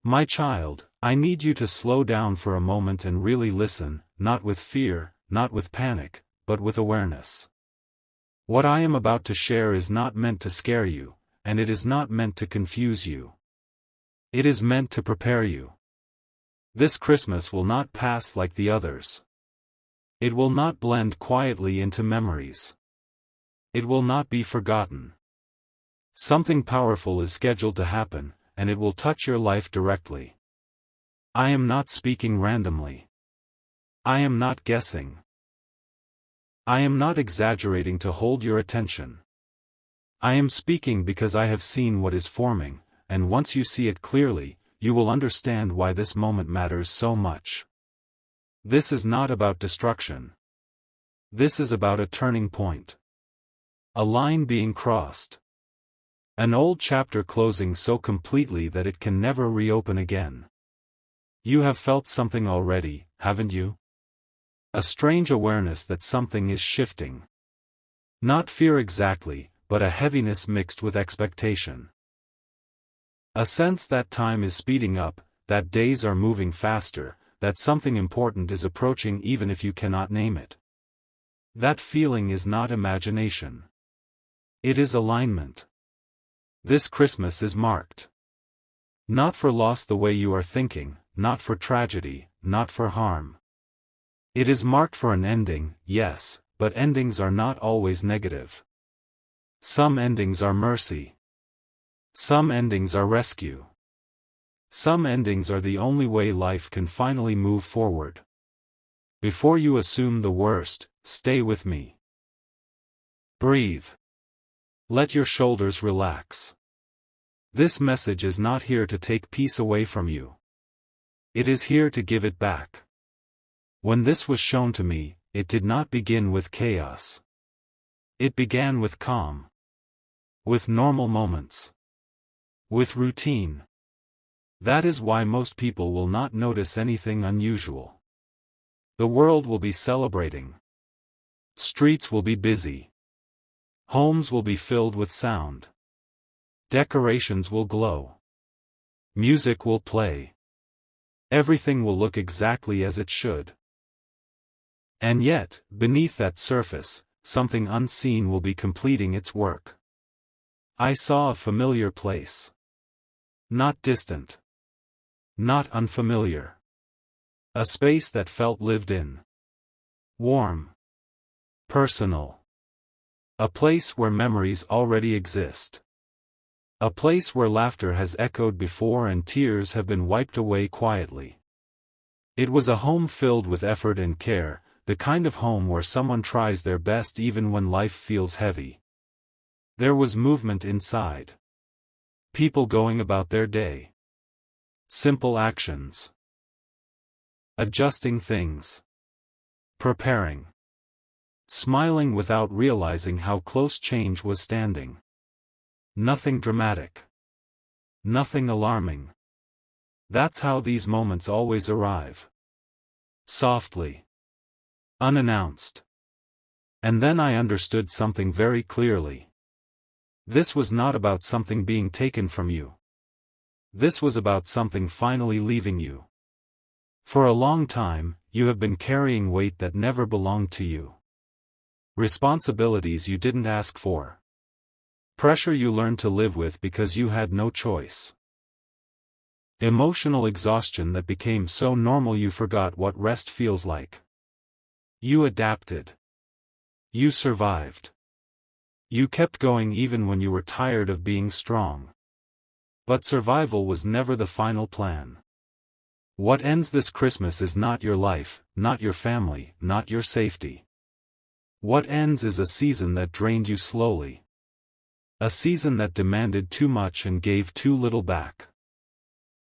My child, I need you to slow down for a moment and really listen, not with fear, not with panic, but with awareness. What I am about to share is not meant to scare you, and it is not meant to confuse you. It is meant to prepare you. This Christmas will not pass like the others. It will not blend quietly into memories. It will not be forgotten. Something powerful is scheduled to happen, and it will touch your life directly. I am not speaking randomly. I am not guessing. I am not exaggerating to hold your attention. I am speaking because I have seen what is forming, and once you see it clearly, you will understand why this moment matters so much. This is not about destruction. This is about a turning point. A line being crossed. An old chapter closing so completely that it can never reopen again. You have felt something already, haven't you? A strange awareness that something is shifting. Not fear exactly, but a heaviness mixed with expectation. A sense that time is speeding up, that days are moving faster, that something important is approaching even if you cannot name it. That feeling is not imagination. It is alignment. This Christmas is marked. Not for loss the way you are thinking, not for tragedy, not for harm. It is marked for an ending, yes, but endings are not always negative. Some endings are mercy. Some endings are rescue. Some endings are the only way life can finally move forward. Before you assume the worst, stay with me. Breathe. Let your shoulders relax. This message is not here to take peace away from you. It is here to give it back. When this was shown to me, it did not begin with chaos. It began with calm. With normal moments. With routine. That is why most people will not notice anything unusual. The world will be celebrating. Streets will be busy. Homes will be filled with sound. Decorations will glow. Music will play. Everything will look exactly as it should. And yet, beneath that surface, something unseen will be completing its work. I saw a familiar place. Not distant. Not unfamiliar. A space that felt lived in. Warm. Personal. A place where memories already exist. A place where laughter has echoed before and tears have been wiped away quietly. It was a home filled with effort and care, the kind of home where someone tries their best even when life feels heavy. There was movement inside. People going about their day. Simple actions. Adjusting things. Preparing. Smiling without realizing how close change was standing. Nothing dramatic. Nothing alarming. That's how these moments always arrive. Softly. Unannounced. And then I understood something very clearly. This was not about something being taken from you. This was about something finally leaving you. For a long time, you have been carrying weight that never belonged to you. Responsibilities you didn't ask for. Pressure you learned to live with because you had no choice. Emotional exhaustion that became so normal you forgot what rest feels like. You adapted. You survived. You kept going even when you were tired of being strong. But survival was never the final plan. What ends this Christmas is not your life, not your family, not your safety. What ends is a season that drained you slowly. A season that demanded too much and gave too little back.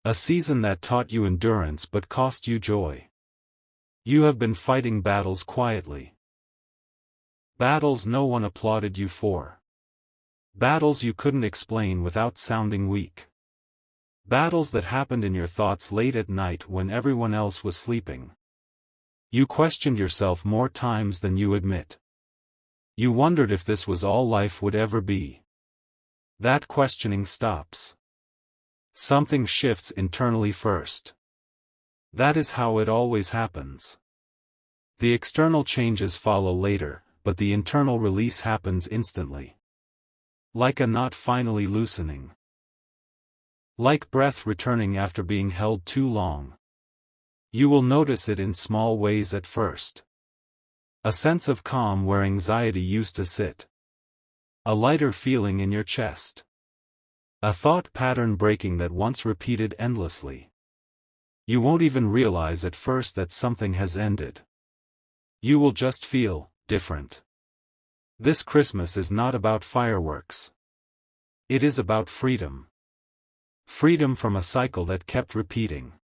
A season that taught you endurance but cost you joy. You have been fighting battles quietly. Battles no one applauded you for. Battles you couldn't explain without sounding weak. Battles that happened in your thoughts late at night when everyone else was sleeping. You questioned yourself more times than you admit. You wondered if this was all life would ever be. That questioning stops. Something shifts internally first. That is how it always happens. The external changes follow later, but the internal release happens instantly. Like a knot finally loosening. Like breath returning after being held too long. You will notice it in small ways at first. A sense of calm where anxiety used to sit. A lighter feeling in your chest. A thought pattern breaking that once repeated endlessly. You won't even realize at first that something has ended. You will just feel different. This Christmas is not about fireworks. It is about freedom. Freedom from a cycle that kept repeating.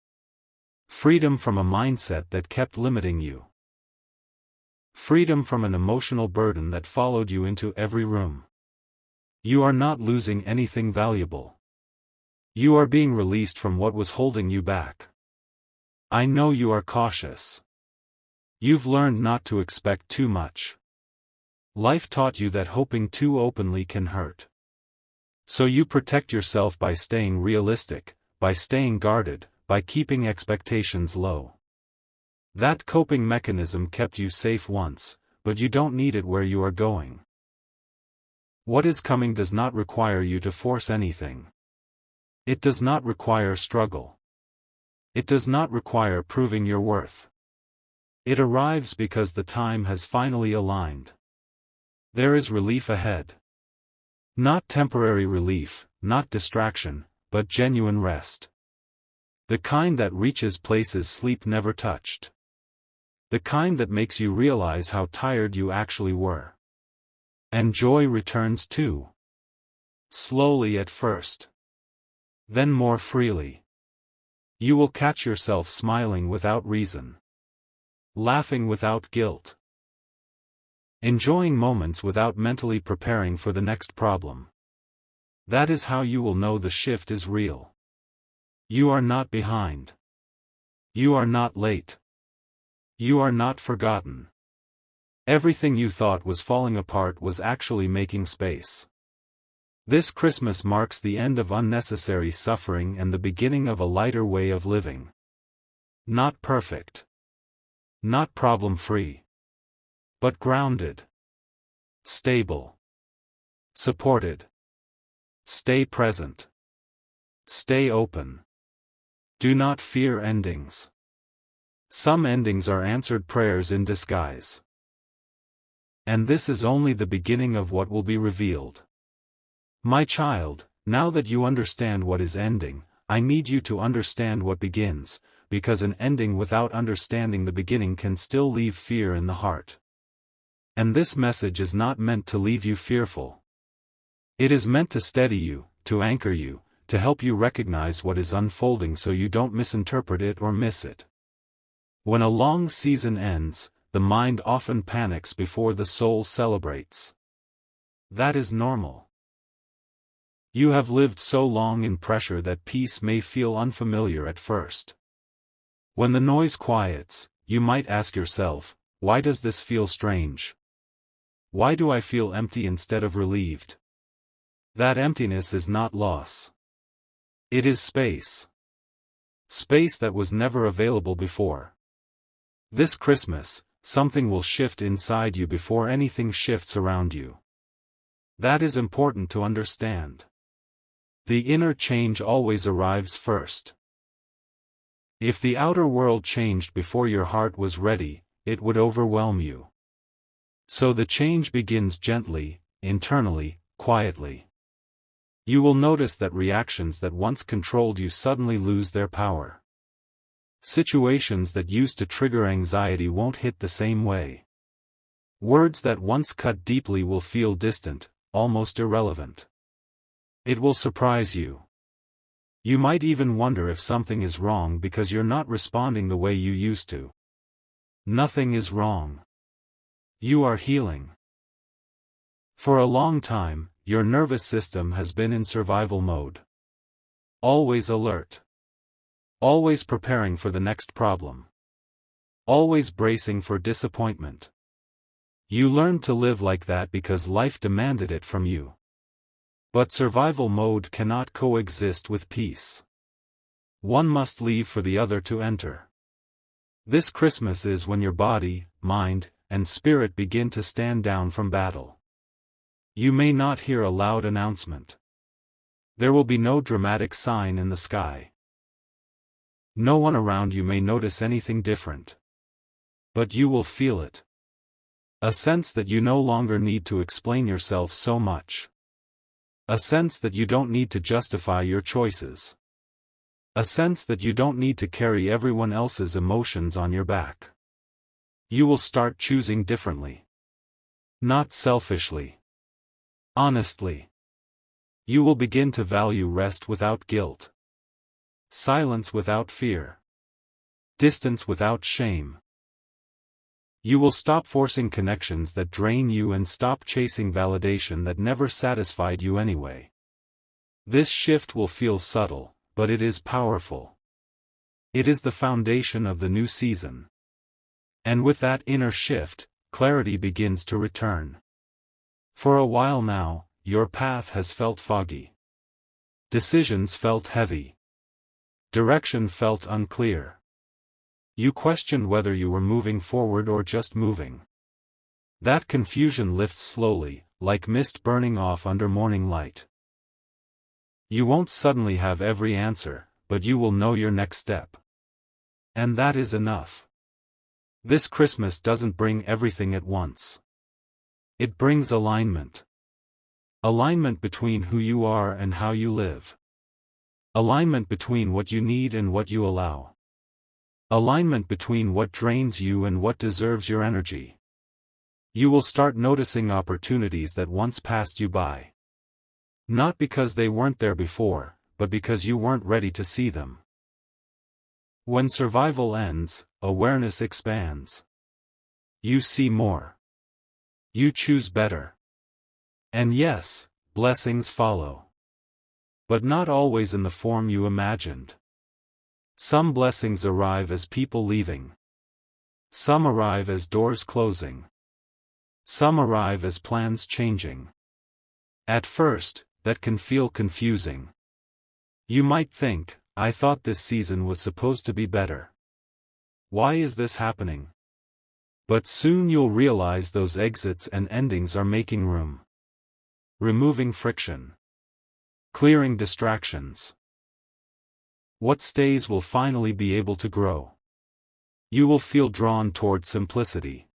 Freedom from a mindset that kept limiting you. Freedom from an emotional burden that followed you into every room. You are not losing anything valuable. You are being released from what was holding you back. I know you are cautious. You've learned not to expect too much. Life taught you that hoping too openly can hurt. So you protect yourself by staying realistic, by staying guarded, by keeping expectations low. That coping mechanism kept you safe once, but you don't need it where you are going. What is coming does not require you to force anything. It does not require struggle. It does not require proving your worth. It arrives because the time has finally aligned. There is relief ahead. Not temporary relief, not distraction, but genuine rest. The kind that reaches places sleep never touched. The kind that makes you realize how tired you actually were. And joy returns too. Slowly at first. Then more freely. You will catch yourself smiling without reason. Laughing without guilt. Enjoying moments without mentally preparing for the next problem. That is how you will know the shift is real. You are not behind. You are not late. You are not forgotten. Everything you thought was falling apart was actually making space. This Christmas marks the end of unnecessary suffering and the beginning of a lighter way of living. Not perfect. Not problem-free. But grounded. Stable. Supported. Stay present. Stay open. Do not fear endings. Some endings are answered prayers in disguise. And this is only the beginning of what will be revealed. My child, now that you understand what is ending, I need you to understand what begins, because an ending without understanding the beginning can still leave fear in the heart. And this message is not meant to leave you fearful. It is meant to steady you, to anchor you, to help you recognize what is unfolding so you don't misinterpret it or miss it. When a long season ends, the mind often panics before the soul celebrates. That is normal. You have lived so long in pressure that peace may feel unfamiliar at first. When the noise quiets, you might ask yourself, why does this feel strange? Why do I feel empty instead of relieved? That emptiness is not loss. It is space. Space that was never available before. This Christmas, something will shift inside you before anything shifts around you. That is important to understand. The inner change always arrives first. If the outer world changed before your heart was ready, it would overwhelm you. So the change begins gently, internally, quietly. You will notice that reactions that once controlled you suddenly lose their power. Situations that used to trigger anxiety won't hit the same way. Words that once cut deeply will feel distant, almost irrelevant. It will surprise you. You might even wonder if something is wrong because you're not responding the way you used to. Nothing is wrong. You are healing. For a long time, your nervous system has been in survival mode. Always alert. Always preparing for the next problem. Always bracing for disappointment. You learned to live like that because life demanded it from you. But survival mode cannot coexist with peace. One must leave for the other to enter. This Christmas is when your body, mind, and spirit begin to stand down from battle. You may not hear a loud announcement. There will be no dramatic sign in the sky. No one around you may notice anything different. But you will feel it. A sense that you no longer need to explain yourself so much. A sense that you don't need to justify your choices. A sense that you don't need to carry everyone else's emotions on your back. You will start choosing differently. Not selfishly. Honestly. You will begin to value rest without guilt. Silence without fear. Distance without shame. You will stop forcing connections that drain you and stop chasing validation that never satisfied you anyway. This shift will feel subtle, but it is powerful. It is the foundation of the new season. And with that inner shift, clarity begins to return. For a while now, your path has felt foggy. Decisions felt heavy. Direction felt unclear. You questioned whether you were moving forward or just moving. That confusion lifts slowly, like mist burning off under morning light. You won't suddenly have every answer, but you will know your next step. And that is enough. This Christmas doesn't bring everything at once. It brings alignment. Alignment between who you are and how you live. Alignment between what you need and what you allow. Alignment between what drains you and what deserves your energy. You will start noticing opportunities that once passed you by. Not because they weren't there before, but because you weren't ready to see them. When survival ends, awareness expands. You see more. You choose better. And yes, blessings follow. But not always in the form you imagined. Some blessings arrive as people leaving. Some arrive as doors closing. Some arrive as plans changing. At first, that can feel confusing. You might think, I thought this season was supposed to be better. Why is this happening? But soon you'll realize those exits and endings are making room. Removing friction. Clearing distractions. What stays will finally be able to grow. You will feel drawn toward simplicity.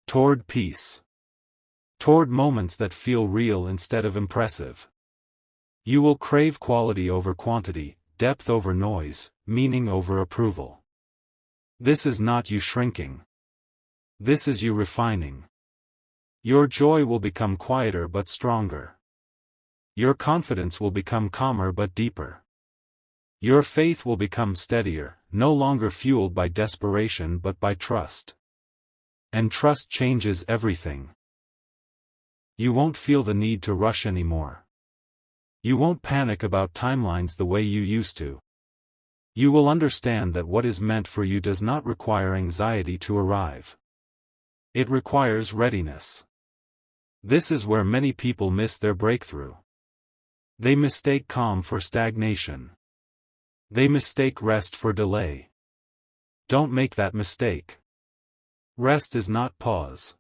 Toward peace. Toward moments that feel real instead of impressive. You will crave quality over quantity, depth over noise, meaning over approval. This is not you shrinking. This is you refining. Your joy will become quieter but stronger. Your confidence will become calmer but deeper. Your faith will become steadier, no longer fueled by desperation but by trust. And trust changes everything. You won't feel the need to rush anymore. You won't panic about timelines the way you used to. You will understand that what is meant for you does not require anxiety to arrive. It requires readiness. This is where many people miss their breakthrough. They mistake calm for stagnation. They mistake rest for delay. Don't make that mistake. Rest is not pause.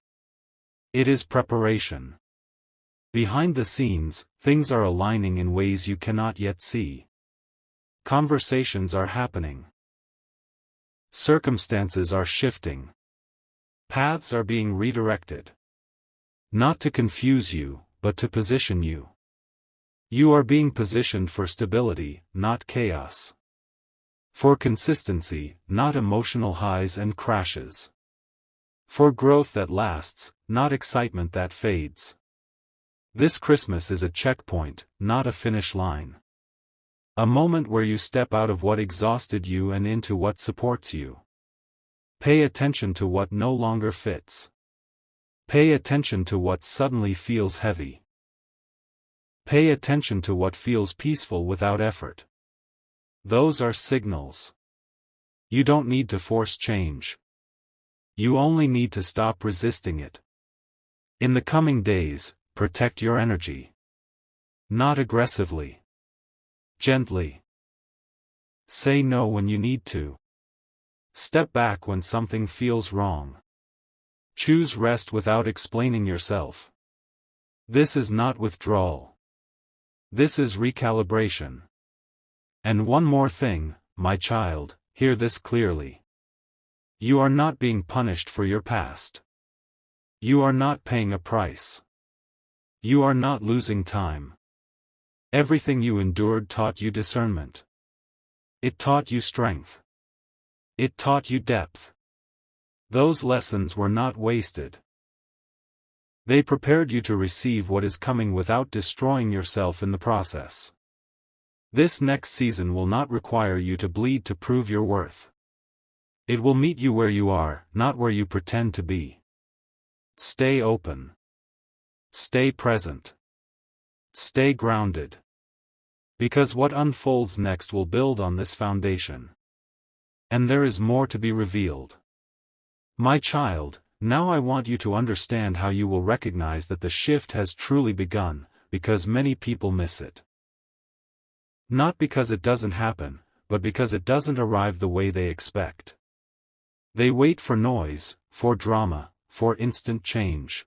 It is preparation. Behind the scenes, things are aligning in ways you cannot yet see. Conversations are happening. Circumstances are shifting. Paths are being redirected. Not to confuse you, but to position you. You are being positioned for stability, not chaos. For consistency, not emotional highs and crashes. For growth that lasts, not excitement that fades. This Christmas is a checkpoint, not a finish line. A moment where you step out of what exhausted you and into what supports you. Pay attention to what no longer fits. Pay attention to what suddenly feels heavy. Pay attention to what feels peaceful without effort. Those are signals. You don't need to force change. You only need to stop resisting it. In the coming days, protect your energy. Not aggressively. Gently. Say no when you need to. Step back when something feels wrong. Choose rest without explaining yourself. This is not withdrawal. This is recalibration. And one more thing, my child, hear this clearly. You are not being punished for your past. You are not paying a price. You are not losing time. Everything you endured taught you discernment. It taught you strength. It taught you depth. Those lessons were not wasted. They prepared you to receive what is coming without destroying yourself in the process. This next season will not require you to bleed to prove your worth. It will meet you where you are, not where you pretend to be. Stay open. Stay present. Stay grounded. Because what unfolds next will build on this foundation. And there is more to be revealed. My child, now I want you to understand how you will recognize that the shift has truly begun, because many people miss it. Not because it doesn't happen, but because it doesn't arrive the way they expect. They wait for noise, for drama, for instant change.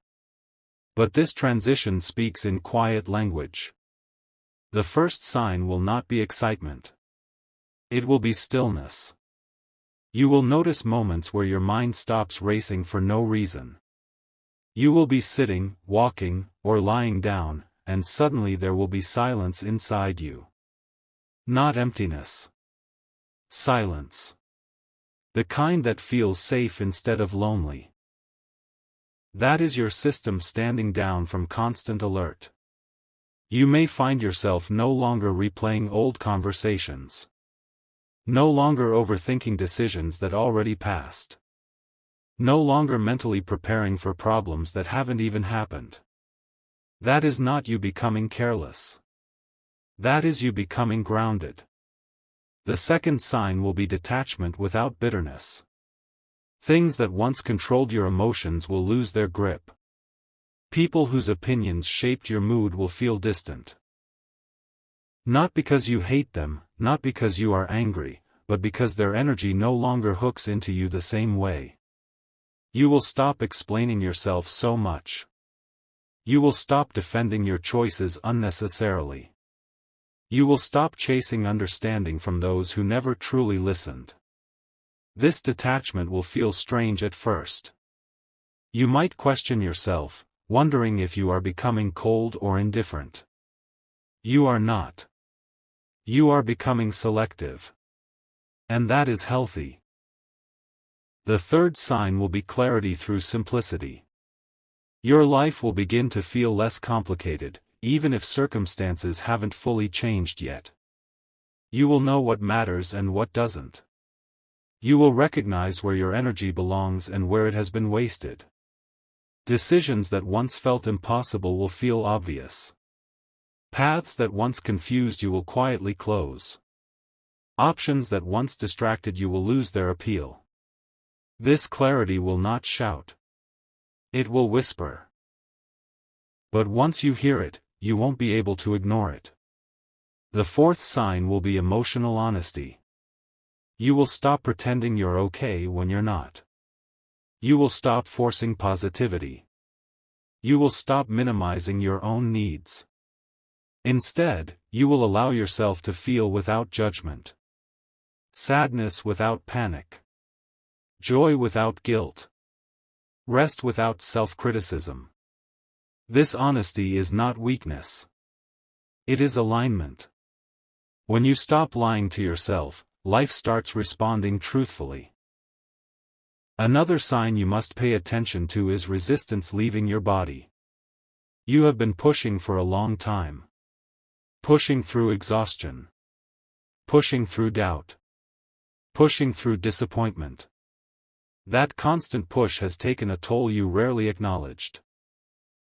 But this transition speaks in quiet language. The first sign will not be excitement. It will be stillness. You will notice moments where your mind stops racing for no reason. You will be sitting, walking, or lying down, and suddenly there will be silence inside you. Not emptiness. Silence. The kind that feels safe instead of lonely. That is your system standing down from constant alert. You may find yourself no longer replaying old conversations. No longer overthinking decisions that already passed. No longer mentally preparing for problems that haven't even happened. That is not you becoming careless. That is you becoming grounded. The second sign will be detachment without bitterness. Things that once controlled your emotions will lose their grip. People whose opinions shaped your mood will feel distant. Not because you hate them, not because you are angry, but because their energy no longer hooks into you the same way. You will stop explaining yourself so much. You will stop defending your choices unnecessarily. You will stop chasing understanding from those who never truly listened. This detachment will feel strange at first. You might question yourself, wondering if you are becoming cold or indifferent. You are not. You are becoming selective. And that is healthy. The third sign will be clarity through simplicity. Your life will begin to feel less complicated, even if circumstances haven't fully changed yet. You will know what matters and what doesn't. You will recognize where your energy belongs and where it has been wasted. Decisions that once felt impossible will feel obvious. Paths that once confused you will quietly close. Options that once distracted you will lose their appeal. This clarity will not shout. It will whisper. But once you hear it, you won't be able to ignore it. The fourth sign will be emotional honesty. You will stop pretending you're okay when you're not. You will stop forcing positivity. You will stop minimizing your own needs. Instead, you will allow yourself to feel without judgment. Sadness without panic. Joy without guilt. Rest without self-criticism. This honesty is not weakness. It is alignment. When you stop lying to yourself, life starts responding truthfully. Another sign you must pay attention to is resistance leaving your body. You have been pushing for a long time. Pushing through exhaustion. Pushing through doubt. Pushing through disappointment. That constant push has taken a toll you rarely acknowledged.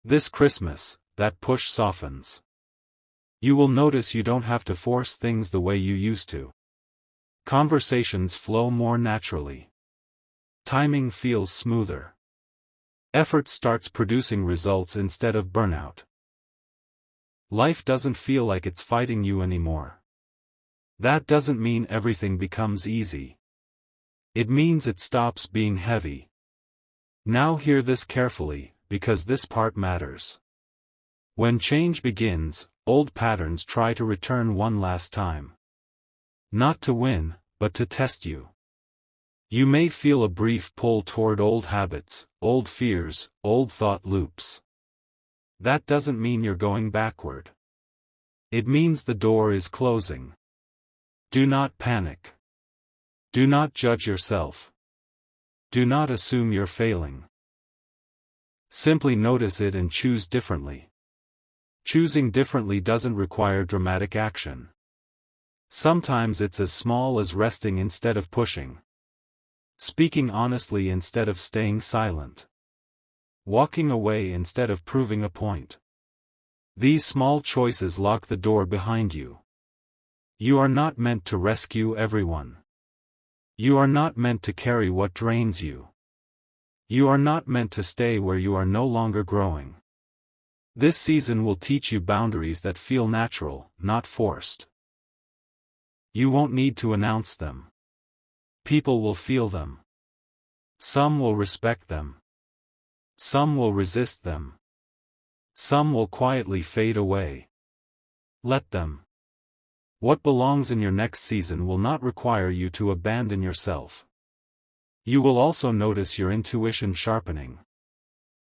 This Christmas, that push softens. You will notice you don't have to force things the way you used to. Conversations flow more naturally. Timing feels smoother. Effort starts producing results instead of burnout. Life doesn't feel like it's fighting you anymore. That doesn't mean everything becomes easy. It means it stops being heavy. Now hear this carefully, because this part matters. When change begins, old patterns try to return one last time. Not to win, but to test you. You may feel a brief pull toward old habits, old fears, old thought loops. That doesn't mean you're going backward. It means the door is closing. Do not panic. Do not judge yourself. Do not assume you're failing. Simply notice it and choose differently. Choosing differently doesn't require dramatic action. Sometimes it's as small as resting instead of pushing. Speaking honestly instead of staying silent. Walking away instead of proving a point. These small choices lock the door behind you. You are not meant to rescue everyone. You are not meant to carry what drains you. You are not meant to stay where you are no longer growing. This season will teach you boundaries that feel natural, not forced. You won't need to announce them. People will feel them. Some will respect them. Some will resist them. Some will quietly fade away. Let them. What belongs in your next season will not require you to abandon yourself. You will also notice your intuition sharpening.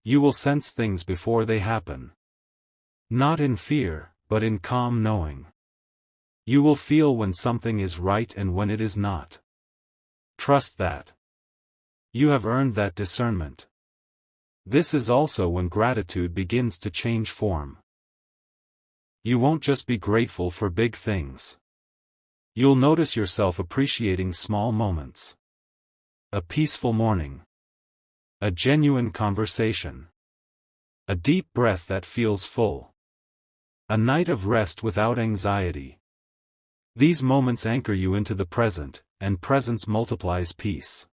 You will sense things before they happen. Not in fear, but in calm knowing. You will feel when something is right and when it is not. Trust that. You have earned that discernment. This is also when gratitude begins to change form. You won't just be grateful for big things. You'll notice yourself appreciating small moments. A peaceful morning. A genuine conversation. A deep breath that feels full. A night of rest without anxiety. These moments anchor you into the present, and presence multiplies peace.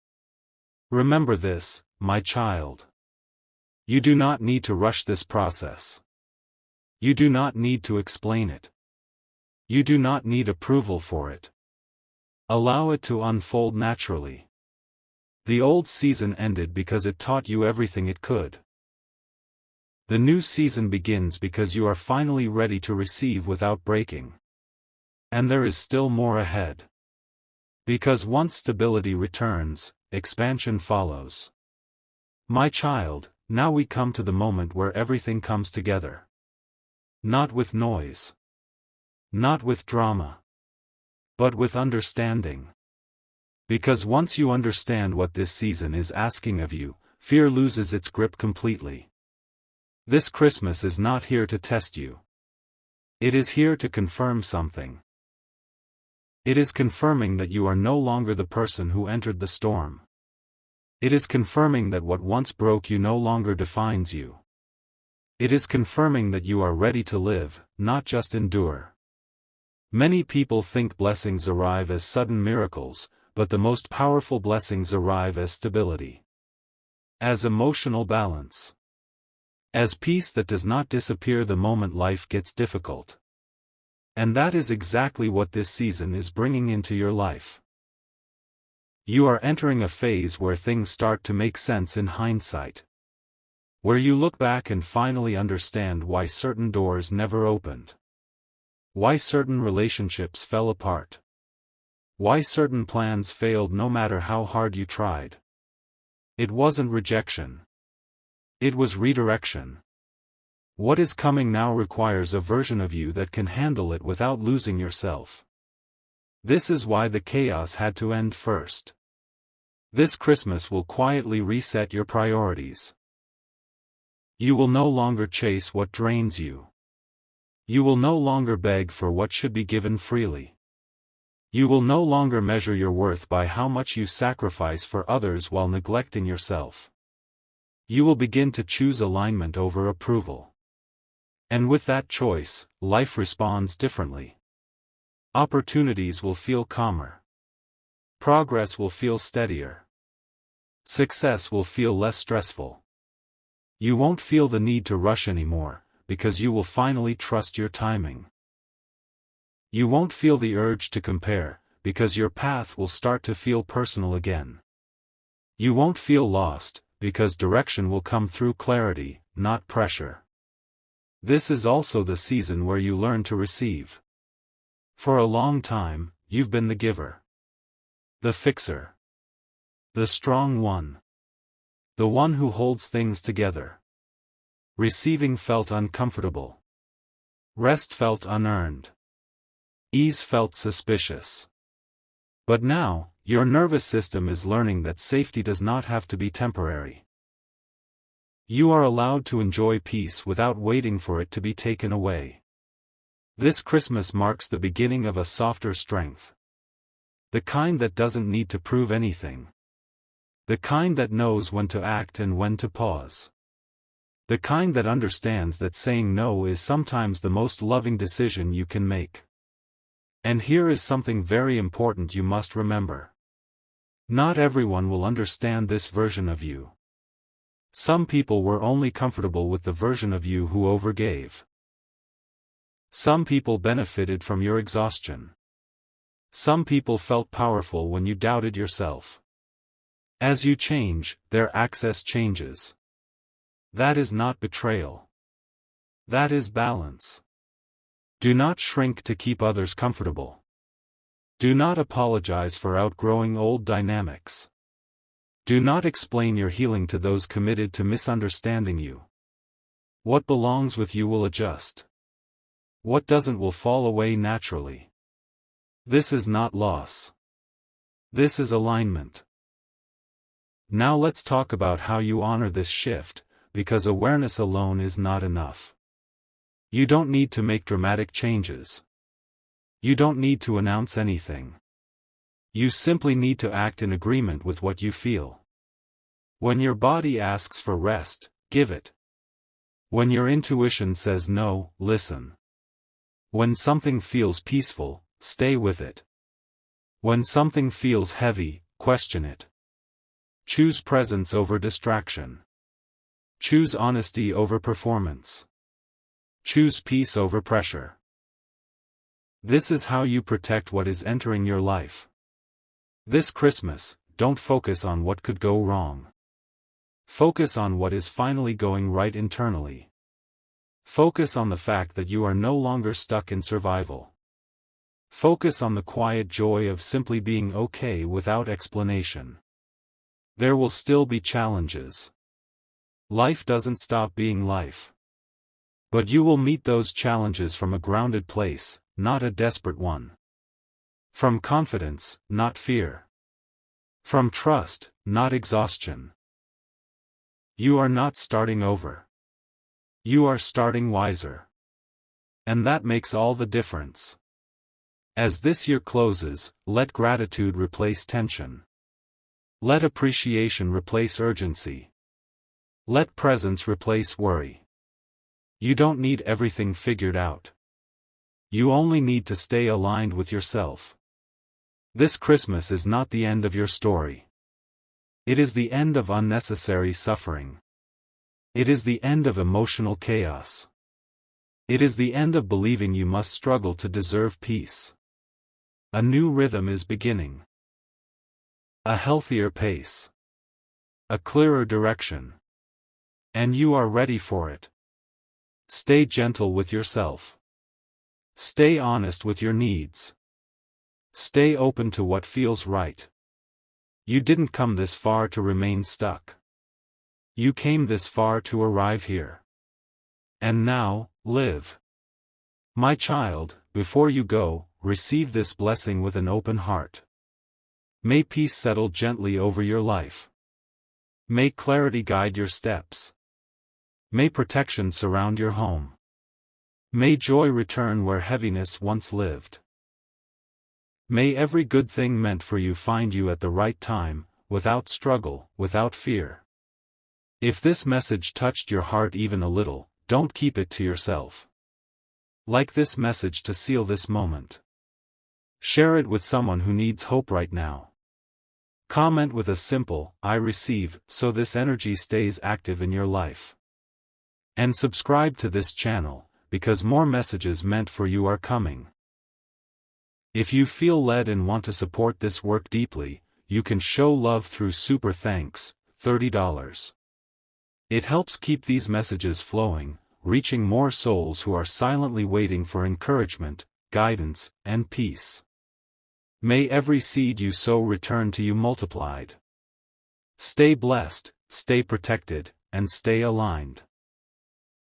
Remember this, my child. You do not need to rush this process. You do not need to explain it. You do not need approval for it. Allow it to unfold naturally. The old season ended because it taught you everything it could. The new season begins because you are finally ready to receive without breaking. And there is still more ahead. Because once stability returns, expansion follows. My child, now we come to the moment where everything comes together. Not with noise. Not with drama. But with understanding. Because once you understand what this season is asking of you, fear loses its grip completely. This Christmas is not here to test you. It is here to confirm something. It is confirming that you are no longer the person who entered the storm. It is confirming that what once broke you no longer defines you. It is confirming that you are ready to live, not just endure. Many people think blessings arrive as sudden miracles, but the most powerful blessings arrive as stability. As emotional balance. As peace that does not disappear the moment life gets difficult. And that is exactly what this season is bringing into your life. You are entering a phase where things start to make sense in hindsight. Where you look back and finally understand why certain doors never opened. Why certain relationships fell apart. Why certain plans failed no matter how hard you tried. It wasn't rejection. It was redirection. What is coming now requires a version of you that can handle it without losing yourself. This is why the chaos had to end first. This Christmas will quietly reset your priorities. You will no longer chase what drains you. You will no longer beg for what should be given freely. You will no longer measure your worth by how much you sacrifice for others while neglecting yourself. You will begin to choose alignment over approval. And with that choice, life responds differently. Opportunities will feel calmer. Progress will feel steadier. Success will feel less stressful. You won't feel the need to rush anymore, because you will finally trust your timing. You won't feel the urge to compare, because your path will start to feel personal again. You won't feel lost, because direction will come through clarity, not pressure. This is also the season where you learn to receive. For a long time, you've been the giver. The fixer. The strong one. The one who holds things together. Receiving felt uncomfortable. Rest felt unearned. Ease felt suspicious. But now, your nervous system is learning that safety does not have to be temporary. You are allowed to enjoy peace without waiting for it to be taken away. This Christmas marks the beginning of a softer strength. The kind that doesn't need to prove anything. The kind that knows when to act and when to pause. The kind that understands that saying no is sometimes the most loving decision you can make. And here is something very important you must remember. Not everyone will understand this version of you. Some people were only comfortable with the version of you who overgave. Some people benefited from your exhaustion. Some people felt powerful when you doubted yourself. As you change, their access changes. That is not betrayal. That is balance. Do not shrink to keep others comfortable. Do not apologize for outgrowing old dynamics. Do not explain your healing to those committed to misunderstanding you. What belongs with you will adjust. What doesn't will fall away naturally. This is not loss. This is alignment. Now let's talk about how you honor this shift, because awareness alone is not enough. You don't need to make dramatic changes. You don't need to announce anything. You simply need to act in agreement with what you feel. When your body asks for rest, give it. When your intuition says no, listen. When something feels peaceful, stay with it. When something feels heavy, question it. Choose presence over distraction. Choose honesty over performance. Choose peace over pressure. This is how you protect what is entering your life. This Christmas, don't focus on what could go wrong. Focus on what is finally going right internally. Focus on the fact that you are no longer stuck in survival. Focus on the quiet joy of simply being okay without explanation. There will still be challenges. Life doesn't stop being life. But you will meet those challenges from a grounded place, not a desperate one. From confidence, not fear. From trust, not exhaustion. You are not starting over. You are starting wiser. And that makes all the difference. As this year closes, let gratitude replace tension. Let appreciation replace urgency. Let presence replace worry. You don't need everything figured out. You only need to stay aligned with yourself. This Christmas is not the end of your story. It is the end of unnecessary suffering. It is the end of emotional chaos. It is the end of believing you must struggle to deserve peace. A new rhythm is beginning. A healthier pace. A clearer direction. And you are ready for it. Stay gentle with yourself. Stay honest with your needs. Stay open to what feels right. You didn't come this far to remain stuck. You came this far to arrive here. And now, live. My child, before you go, receive this blessing with an open heart. May peace settle gently over your life. May clarity guide your steps. May protection surround your home. May joy return where heaviness once lived. May every good thing meant for you find you at the right time, without struggle, without fear. If this message touched your heart even a little, don't keep it to yourself. Like this message to seal this moment. Share it with someone who needs hope right now. Comment with a simple, "I receive," so this energy stays active in your life. And subscribe to this channel, because more messages meant for you are coming. If you feel led and want to support this work deeply, you can show love through Super Thanks, $30. It helps keep these messages flowing, reaching more souls who are silently waiting for encouragement, guidance, and peace. May every seed you sow return to you multiplied. Stay blessed, stay protected, and stay aligned.